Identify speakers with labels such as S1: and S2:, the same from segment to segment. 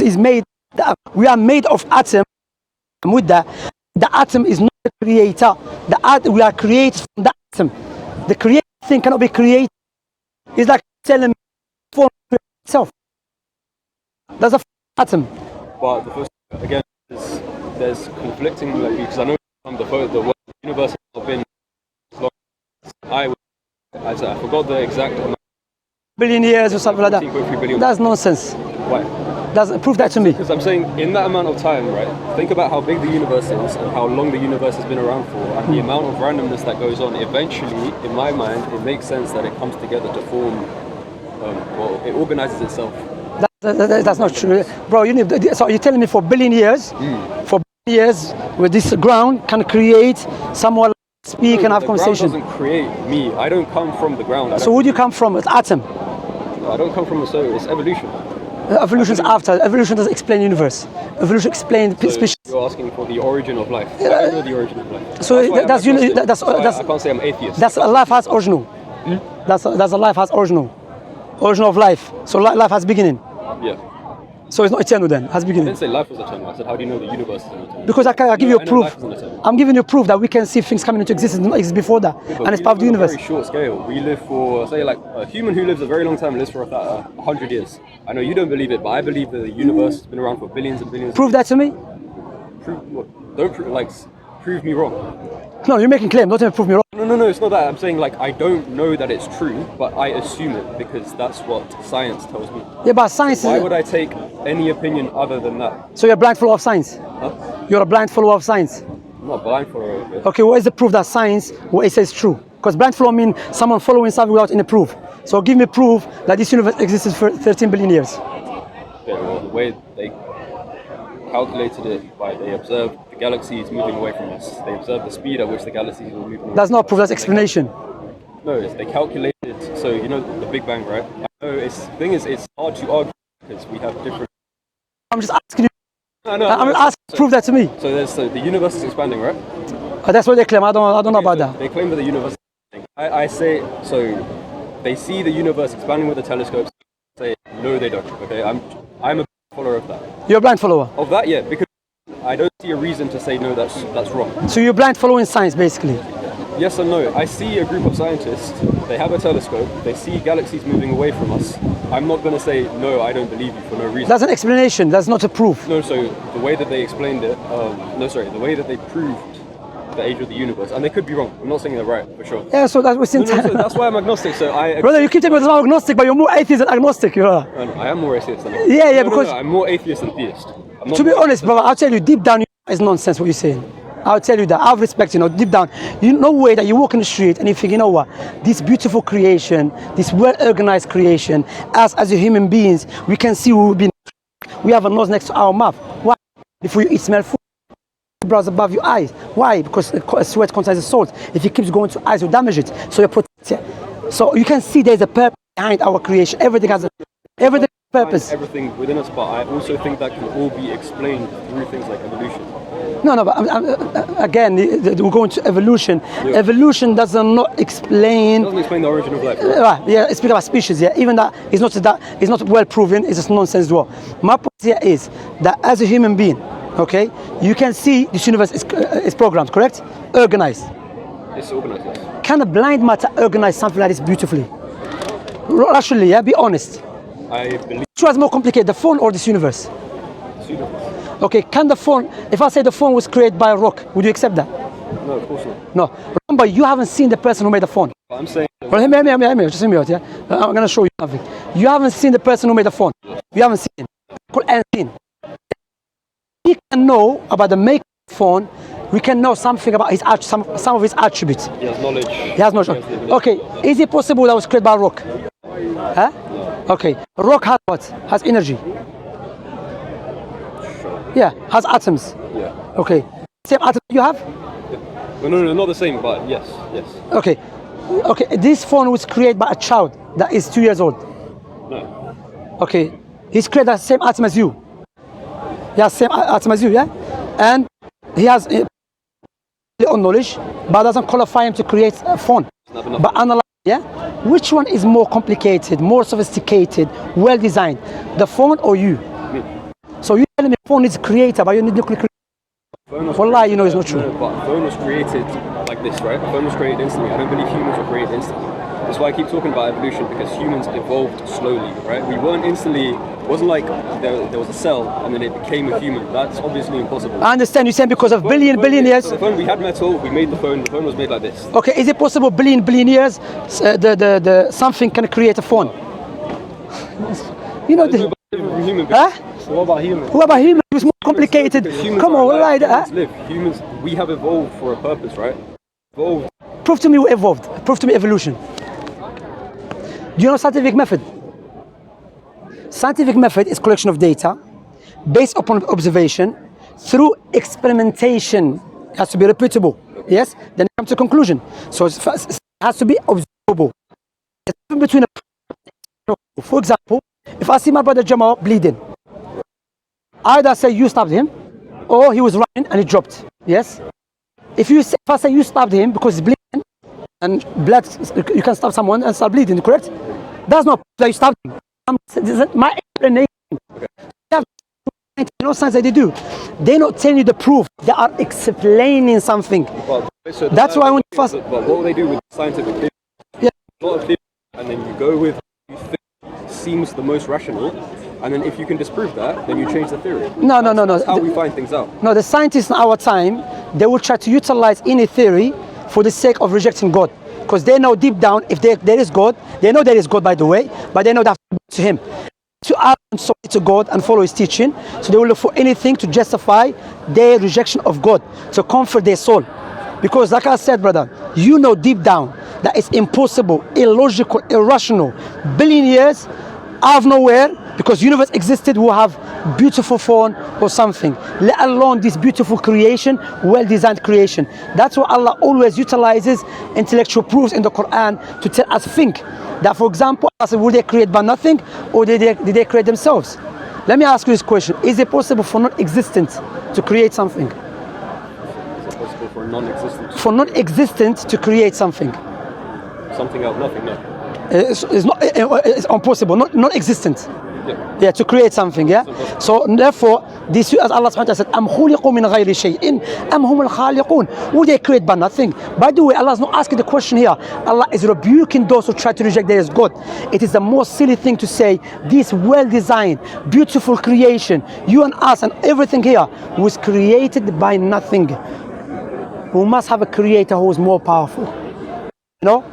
S1: is made. We are made of atom. With the atom is not the creator. We are created from the atom. The created thing cannot be created. It's like telling me form itself. That's a atom.
S2: But the first, again, there's conflicting, like, because I know the universe has not been long. I forgot the exact amount.
S1: Billion years or something like that. That's nonsense.
S2: Why?
S1: Prove that to me.
S2: Because I'm saying in that amount of time, right? Think about how big the universe is and how long the universe has been around for, and the amount of randomness that goes on. Eventually, in my mind, it makes sense that it comes together to form. It organizes itself.
S1: That's not true, bro. So you're telling me for billion years, with this ground can create someone speak and have conversation.
S2: The ground doesn't create me. I don't come from the ground.
S1: So where do you come from? It's atom.
S2: No, I don't come from the soul. It's evolution.
S1: Evolution's after. Evolution doesn't explain the universe. Evolution explains species.
S2: You're asking for the origin of life. I don't know the origin of life.
S1: So that's
S2: I can't say I'm atheist.
S1: That's a life has original. That's a life has original of life. So life has beginning.
S2: Yeah.
S1: So it's not eternal then. Has beginning.
S2: I didn't say life was eternal. I said how do you know the universe is eternal?
S1: Because I give you a proof. I'm giving you proof that we can see things coming into existence that not exist before that, and it's part of the universe.
S2: On a very short scale. We live for, say, like a human who lives a very long time lives for 100 years. I know you don't believe it, but I believe that the universe has been around for billions and billions.
S1: Prove that to me.
S2: Prove what? Don't prove me wrong.
S1: No, you're making claim. Don't even prove me wrong.
S2: No, it's not that. I'm saying, like, I don't know that it's true, but I assume it because that's what science tells me.
S1: Yeah, but science
S2: Why would I take any opinion other than that?
S1: So you're a blind follower of science?
S2: Huh?
S1: You're a blind follower of science?
S2: I'm not a blind follower of it.
S1: Okay, what is the proof that science, what it says, is true? Because blind follower means someone following something without any proof. So give me proof that this universe existed for 13 billion years.
S2: Okay, well, the way they calculated it, they observed the galaxies moving away from us. They observed the speed at which the galaxies were moving away.
S1: That's not proof, that's explanation.
S2: No, they calculated, so you know the Big Bang, right? I know it's hard to argue because we have different...
S1: I'm just asking you.
S2: No,
S1: I'm asking, prove that to me.
S2: So the universe is expanding, right?
S1: That's what they claim. I don't know about that.
S2: They claim that the universe is expanding. I say, so they see the universe expanding with the telescopes. Say, no, they don't. Okay, I'm a follower of that.
S1: You're a blind follower?
S2: Of that, yeah, because I don't see a reason to say no, that's wrong.
S1: So you're blind following science, basically?
S2: Yes and no. I see a group of scientists, they have a telescope, they see galaxies moving away from us. I'm not going to say, no, I don't believe you for no reason.
S1: That's an explanation, that's not a proof.
S2: No, so the way that they explained it, the way that they proved the age of the universe, and they could be wrong. I'm not saying they're right, for sure.
S1: Yeah, so that's what's in
S2: so that's why I'm agnostic, so I...
S1: Brother, you keep telling me I'm agnostic, but you're more atheist than agnostic, you are.
S2: I am more atheist than
S1: atheist. Yeah, because...
S2: I'm more atheist than theist.
S1: To be honest, brother, I'll tell you, deep down, it's nonsense what you're saying. I'll tell you that. I have respect, deep down. No way that you walk in the street and you think, you know what, this beautiful creation, this well-organized creation, as human beings, we can see we have a nose next to our mouth. Why? If we eat, smell food, brows above your eyes. Why? Because sweat contains salt. If it keeps going to eyes, you damage it. So you protect it. So you can see there's a purpose behind our creation. Everything has a purpose.
S2: Everything within us, but I also think that can all be explained through things like evolution.
S1: No, but again, we're going to evolution. Yeah. Evolution does not explain...
S2: It doesn't explain the origin of life, right?
S1: Right, yeah, it's about species, yeah. Even that is not well proven, it's just nonsense as well. My point here is that as a human being, okay, you can see this universe is programmed, correct? Organized.
S2: It's organized, yes.
S1: Can a blind matter organize something like this beautifully? Rationally, yeah, be honest.
S2: I believe...
S1: Which was more complicated, the phone or this universe?
S2: This universe.
S1: Okay, can the phone, if I say the phone was created by a rock, would you accept that?
S2: No, of course not.
S1: No. Remember, you haven't seen the person who made the phone.
S2: I'm saying...
S1: Well, hear me, just hear me out, yeah? I'm going to show you something. You haven't seen the person who made the phone. You haven't seen him. We can know about the maker of the phone, we can know something about his some of his attributes.
S2: He has knowledge.
S1: He has knowledge. Okay, is it possible that was created by a rock? Huh?
S2: No.
S1: Okay, a rock has what? Has energy. Yeah, has atoms.
S2: Yeah.
S1: Okay. Same atom you have?
S2: Yeah. No, not the same, but yes.
S1: Okay. Okay, this phone was created by a child that is 2 years old.
S2: No.
S1: Okay. He's created the same atom as you. He has same atom as you, yeah? And he has own knowledge, but doesn't qualify him to create a phone. But analyze, yeah? Which one is more complicated, more sophisticated, well designed? The phone or you?
S2: Me.
S1: telling me phone is creator, but you need nuclear creator. Wallah, you know it's not true.
S2: No, but a phone was created like this, right? A phone was created instantly. I don't believe humans were created instantly. That's why I keep talking about evolution, because humans evolved slowly, right? We weren't instantly, it wasn't like there was a cell and then it became a human. That's obviously impossible.
S1: I understand you're saying because of billion years.
S2: So the phone, we had metal, we made the phone was made like this.
S1: Okay, is it possible billion years the something can create a phone? You know the
S2: Human
S1: huh?
S2: What about humans?
S1: What about humans? It's more complicated. Come on, like
S2: humans live. Humans, we have evolved for a purpose, right? Evolved.
S1: Prove to me we evolved. Prove to me evolution. Do you know scientific method? Scientific method is collection of data based upon observation through experimentation. It has to be repeatable. Yes? Then it comes to conclusion. So it has to be observable. Between for example, if I see my brother Jamal bleeding, either say you stabbed him or he was running and he dropped. Yes? If I say you stabbed him because he's bleeding, and blood, you can stab someone and start bleeding, correct? That's not that you stabbed him. This is my explanation. You know science that they do. They're not telling you the proof. They are explaining something.
S2: Well, so
S1: that's why I want to first.
S2: But what they do with scientific theory,
S1: yeah.
S2: A lot of theory, and then you go with what you think seems the most rational, and then if you can disprove that, then you change the theory.
S1: No.
S2: That's how we find things out.
S1: No, the scientists in our time, they will try to utilize any theory for the sake of rejecting God. Because they know deep down, if there is God, they know there is God, by the way, but they know they have to go to Him. To add to God and follow His teaching, so they will look for anything to justify their rejection of God, to comfort their soul. Because like I said, brother, you know deep down that it's impossible, illogical, irrational, billion years out of nowhere, because universe existed, will have beautiful phone or something, let alone this beautiful creation, well-designed creation. That's why Allah always utilizes intellectual proofs in the Quran to tell us think that, for example, Allah said, will they create by nothing, or did they create themselves? Let me ask you this question: is it possible for non-existent to create something?
S2: Is it possible for non-existent?
S1: For non-existent to create something?
S2: Something out of nothing, no.
S1: It's impossible, non-existent.
S2: Yeah,
S1: to create something, yeah? So therefore, this, as Allah subhanahu wa ta'ala said, أَمْ خُلِقُوا مِنْ غَيْرِ شَيْءٍ أَمْ هُمُ الْخَالِقُونَ. Will they create by nothing? By the way, Allah is not asking the question here. Allah is rebuking those who try to reject there is God. It is the most silly thing to say, this well-designed, beautiful creation, you and us and everything here, was created by nothing. We must have a creator who is more powerful. You know?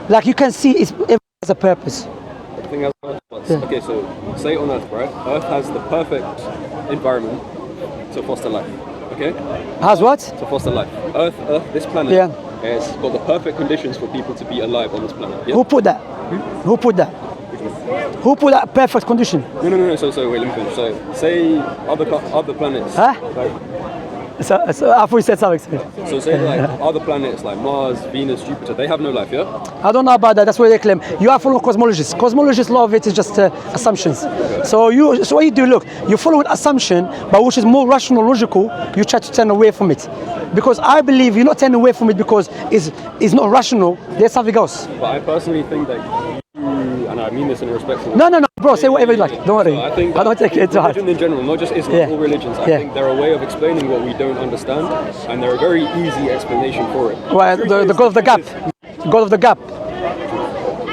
S1: Like you can see, it has a purpose.
S2: Everything has a purpose. Yeah. Okay, so say on Earth, right? Earth has the perfect environment to foster life. Okay?
S1: Has what?
S2: To foster life. Earth, this planet, has got the perfect conditions for people to be alive on this planet. Yeah?
S1: Who put that? Who put that? Who put that perfect condition?
S2: No. So wait, let me finish. So say other planets.
S1: Huh?
S2: Like,
S1: so I thought you said something.
S2: So say like other planets like Mars, Venus, Jupiter, they have no life, yeah?
S1: I don't know about that. That's what they claim. You are following cosmologists. Cosmologists' law of it is just assumptions. Okay. So what you do, look, you follow an assumption, but which is more rational, logical. You try to turn away from it, because I believe you're not turning away from it because it's not rational. There's something else.
S2: But I personally think that and I mean this in a respectful way.
S1: No, bro, say whatever you like. Don't worry.
S2: So I think
S1: I don't take it to heart.
S2: Religion in general, not just Islam, all religions, I think they're a way of explaining what we don't understand, and they're a very easy explanation for it.
S1: Well, the God of the gap. God of the gap.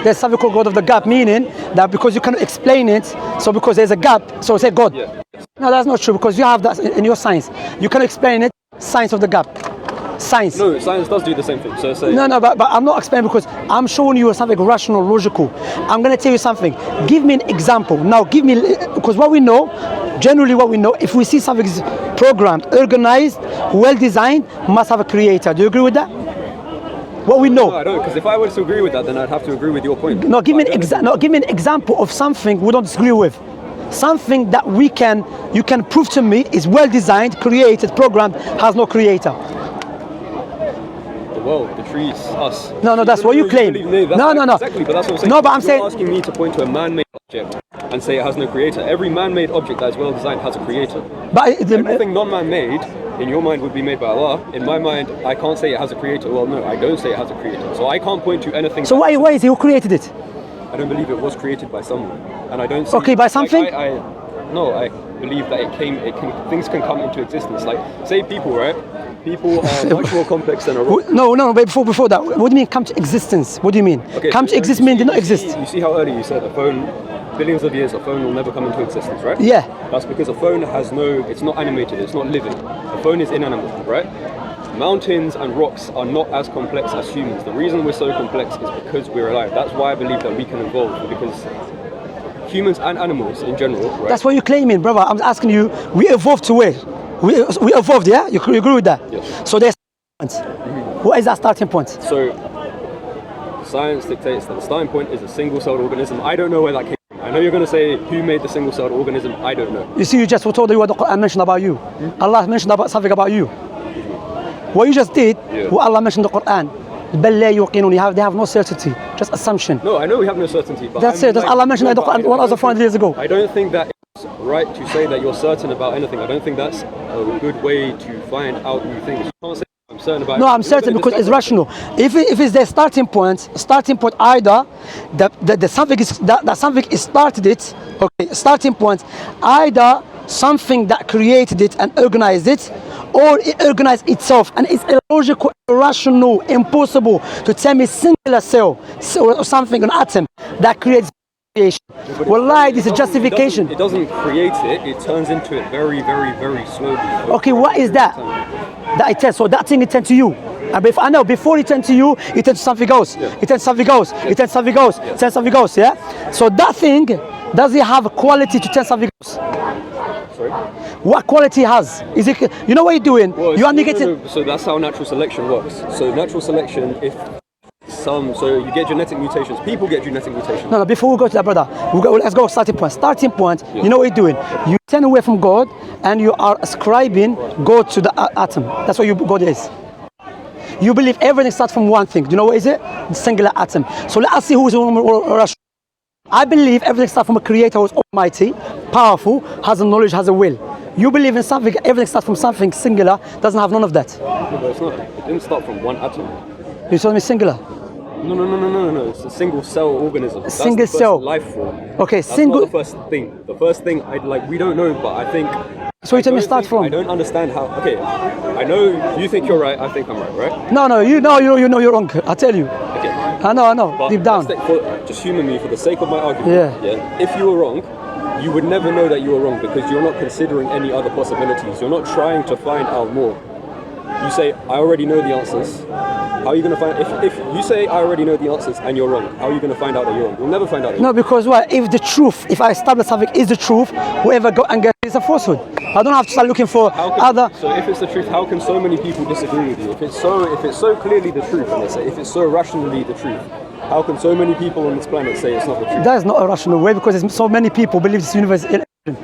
S1: There's something called God of the gap, meaning that because you cannot explain it, so because there's a gap, so say God.
S2: Yeah.
S1: No, that's not true, because you have that in your science. You cannot explain it, science of the gap. Science.
S2: No, science does do the same thing. So say
S1: no, but I'm not explaining, because I'm showing you something rational, logical. I'm going to tell you something. Give me an example. Now, give me, because what we know, generally what we know, if we see something is programmed, organized, well designed, must have a creator. Do you agree with that? What we know.
S2: No, I don't, because if I were to agree with that, then I'd have to agree with your point.
S1: No, give me an example of something we don't disagree with. Something that you can prove to me is well designed, created, programmed, has no creator.
S2: Well, the trees, us.
S1: No, that's what you claim. No.
S2: Exactly, but that's what I'm saying.
S1: No, but I'm saying,
S2: you're asking me to point to a man-made object and say it has no creator. Every man-made object that is well designed has a creator.
S1: But
S2: everything non-man-made, in your mind, would be made by Allah. In my mind, I can't say it has a creator. Well, no, I don't say it has a creator. So I can't point to anything.
S1: So why is he who created it?
S2: I don't believe it was created by someone, and I don't. See,
S1: okay, by something.
S2: No, I believe that things can come into existence. Like, say people, right? People are much more complex than a rock.
S1: No, but before that, what do you mean come to existence? What do you mean?
S2: Okay,
S1: come to exist means they not exist.
S2: You see how earlier you said a phone, billions of years, a phone will never come into existence, right?
S1: Yeah.
S2: That's because a phone it's not animated, it's not living. A phone is inanimate, right? Mountains and rocks are not as complex as humans. The reason we're so complex is because we're alive. That's why I believe that we can evolve, because humans and animals in general, right?
S1: That's what you're claiming, brother. I'm asking you, we evolved to where? We evolved, yeah? You agree with that?
S2: Yes.
S1: So there's What is that starting point?
S2: So science dictates that the starting point is a single-celled organism. I don't know where that came from. I know you're going to say who made the single-celled organism. I don't know.
S1: You see, you just told you what the Quran mentioned about you. Allah mentioned about something about you. What you just did, what Allah mentioned in the Quran. They have no certainty, just assumption.
S2: No, I know we have no certainty, but
S1: that's it. That's Allah mentioned in the Quran 1,400 years ago.
S2: I don't think that it's right to say that you're certain about anything. I don't think that's a good way to find out new things. You can't say I'm certain about.
S1: No, I'm certain because it's rational. If it's their starting point either the something is that something is started it. Okay, starting point either something that created it and organized it, or it organized itself, and it's illogical, irrational, impossible to tell me singular cell or something, an atom that creates creation. Wallahi, this is justification.
S2: It doesn't create it, it turns into it very, very, very slowly.
S1: Okay, what is that? That it turns, so that thing it turns to you. And I know before it turns to you, it turns to something else.
S2: Yeah.
S1: It turns to something else. Yeah. It turns to something else. Yeah. It turns to something else. Yeah. So that thing, does it have a quality to turn something else?
S2: Sorry?
S1: What quality it has? Is it? You know what you're doing?
S2: Well,
S1: you are negating.
S2: No. So that's how natural selection works. So natural selection, so you get genetic mutations. People get genetic mutations.
S1: No, before we go to that, brother, let's go starting point. Starting point, you know what you're doing? You turn away from God and you are ascribing God to the atom. That's what God is. You believe everything starts from one thing. Do you know what is it? The singular atom. So let us see who is rational. I believe everything starts from a creator who is almighty, powerful, has a knowledge, has a will. You believe in something, everything starts from something singular, doesn't have none of that.
S2: No, but it's not. It didn't start from one atom.
S1: You told me singular.
S2: No. It's a single cell organism. That's
S1: single
S2: the first
S1: cell
S2: life form.
S1: Okay,
S2: That's
S1: single.
S2: not the first thing. The first thing we don't know, but I think.
S1: So you tell me start from.
S2: I don't understand how. Okay, I know you think you're right. I think I'm right?
S1: No, you know you're wrong. I tell you.
S2: Okay.
S1: I know.
S2: But
S1: deep down.
S2: Just humor me for the sake of my argument. Yeah. If you were wrong, you would never know that you were wrong because you're not considering any other possibilities. You're not trying to find out more. You say, I already know the answers. How are you going to find, if you say I already know the answers and you're wrong, how are you going to find out that you're wrong? You'll never find out.
S1: No, because what? If I establish something is the truth, whoever go and get it is a falsehood. I don't have to start looking for other.
S2: So if it's the truth, how can so many people disagree with you? If it's so clearly the truth, let's say, if it's so rationally the truth, how can so many people on this planet say it's not the truth?
S1: That is not a rational way because there's so many people believe this universe is illusion.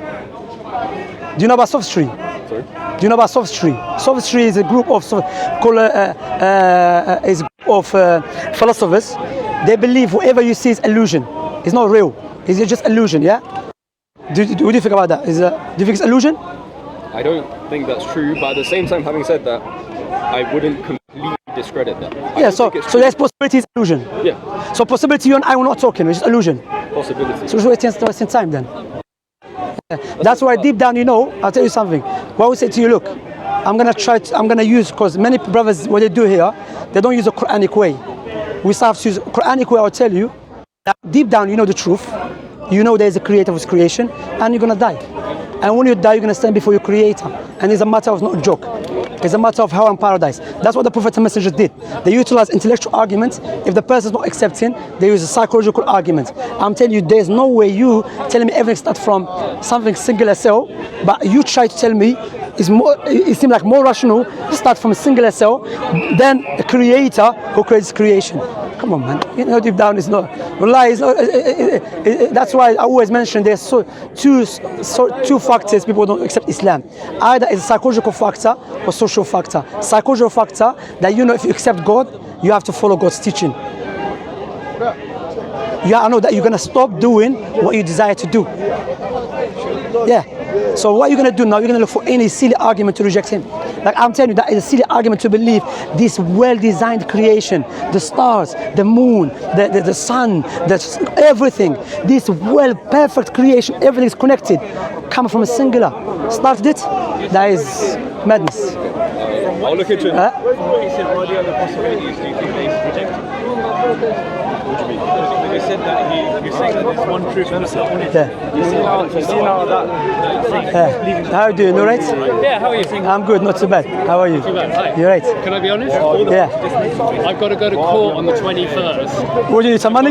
S1: Do you know about sophistry?
S2: Sorry?
S1: Do you know about sophistry? Sophistry is a group of philosophers. They believe whatever you see is illusion. It's not real. It's just illusion. Yeah. What do you think about that? Do you think it's illusion?
S2: I don't think that's true. But at the same time, having said that, I wouldn't completely discredit that.
S1: Yeah. So there's possibility is illusion.
S2: Yeah.
S1: So possibility you and I were not talking. It's just illusion.
S2: Possibility.
S1: So it's wasting time then. That's why deep down, I'll tell you something. What we say to you, look, I'm gonna use, because many brothers, what they do here, they don't use a Quranic way. We have to use a Quranic way. I'll tell you that deep down, you know the truth. You know there's a creator of his creation, and you're gonna die. And when you die, you're gonna stand before your creator. And it's a matter of not a joke. It's a matter of hell and paradise. That's what the Prophet and messengers did. They utilize intellectual arguments. If the person is not accepting, they use a psychological argument. I'm telling you, there's no way you telling me everything starts from something singular cell, but you try to tell me it seems like more rational to start from a singular cell than a creator who creates creation. Come on, man. Deep down, it's not. Wallahi, it's not. That's why I always mention there's two factors people don't accept Islam. Either it's a psychological factor or social factor. Psychological factor that if you accept God, you have to follow God's teaching. I know that you're gonna stop doing what you desire to do. Yeah. So what you're gonna do now? You're gonna look for any silly argument to reject Him. Like I'm telling you, that is a silly argument to believe this well-designed creation, the stars, the moon, the sun, everything, this perfect creation, everything is connected, come from a singular. Started it? That is madness.
S2: I'll look into it.
S3: What he said, what are the other possibilities do you think they rejected? What do you mean? They said that you're saying that there's one truth and that's the only truth.
S1: Yeah.
S3: You see now that
S1: How are you doing? You right?
S4: Yeah, how are you?
S1: I'm good, not too bad. How are you?
S4: Too bad. Hi.
S1: You right?
S4: Can I be honest?
S1: Yeah.
S4: I've got to go to court on the 21st.
S1: What do you need, some money?